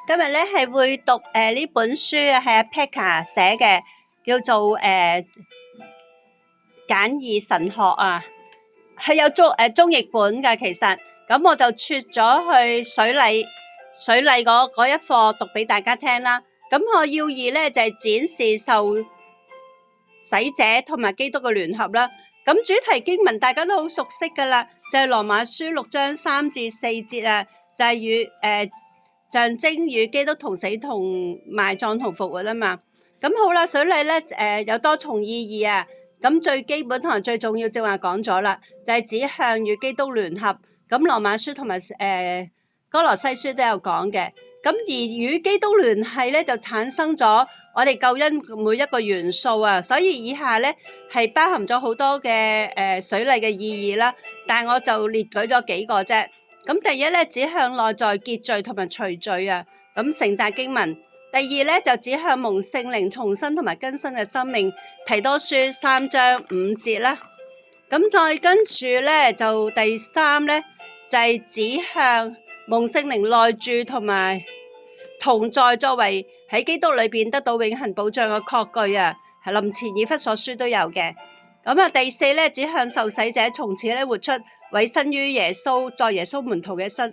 今日咧係會讀呢本書啊，係阿 Pekka 寫嘅，叫做簡易神學啊，係有中譯本㗎其實，咁我就撮咗去水禮嗰一課讀俾大家聽啦。咁我要義咧就係展示受洗者同埋基督嘅聯合啦。咁主題經文大家都好熟悉㗎啦，就係羅馬書6章3至4節啊，就係象徵與基督同死同埋葬同復活啊嘛。咁好啦，水禮咧有多重意義啊。咁最基本同埋最重要正話講咗啦，就係指向與基督聯合。咁羅馬書同埋哥羅西書都有講嘅。咁而與基督聯繫咧，就產生咗我哋救恩每一個元素啊。所以以下咧係包含咗好多嘅水禮嘅意義啦。但係我就列舉咗幾個啫。咁第一咧指向內在結罪同埋除罪啊。咁成大經文。第二咧就指向蒙聖靈重生同埋更新嘅生命，提多書3章5節啦。咁再跟住咧就第三咧就係指向蒙聖靈內住同埋同在，作為喺基督裏邊得到永恆保障嘅確據啊。係林前以弗所書都有嘅。咁啊第四咧指向受洗者從此咧活出委身於耶穌，作耶穌門徒嘅相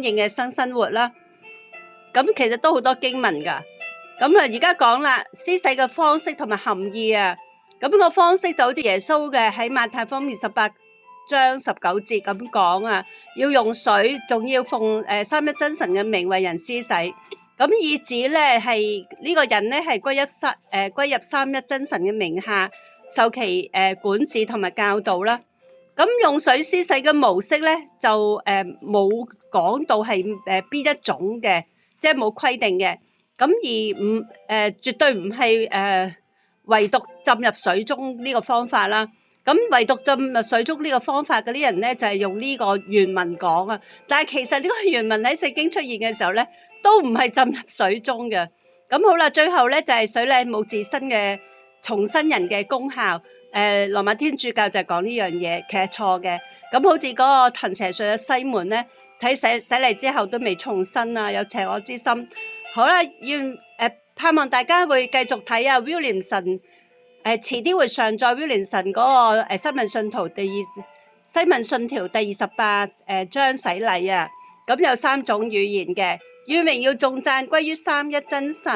應嘅新生活啦。咁其實都好多經文㗎。咁啊而家講啦，施洗嘅方式同埋含義啊。咁個方式就好似耶穌嘅喺馬太福音28章19節咁講啊，要用水，仲要奉三一真神嘅名為人施洗。咁意指咧係呢個人咧係歸入三一真神嘅名下，受其管治同埋教導啦。咁用水施洗嘅模式咧就冇講到係邊一種嘅，即係冇規定嘅。咁而絕對唔係唯獨浸入水中呢個方法啦。咁唯獨浸入水中呢個方法嗰啲人咧就係用呢個原文講啊。但係其實呢個原文喺聖經出現嘅時候咧，都唔係浸入水中嘅。咁好啦，最後咧就係水禮冇自身嘅重生人嘅功效。羅馬天主教就係講呢樣嘢，其實錯嘅。咁好似嗰個騰邪術嘅西門咧，睇洗禮之後都未重生啊，有邪惡之心。好啦，盼望大家會繼續睇啊 Williamson，遲啲會上載 Williamson 嗰個西敏信條第28章洗禮啊。咁有3種語言嘅，願榮耀頌讚歸於三一真神。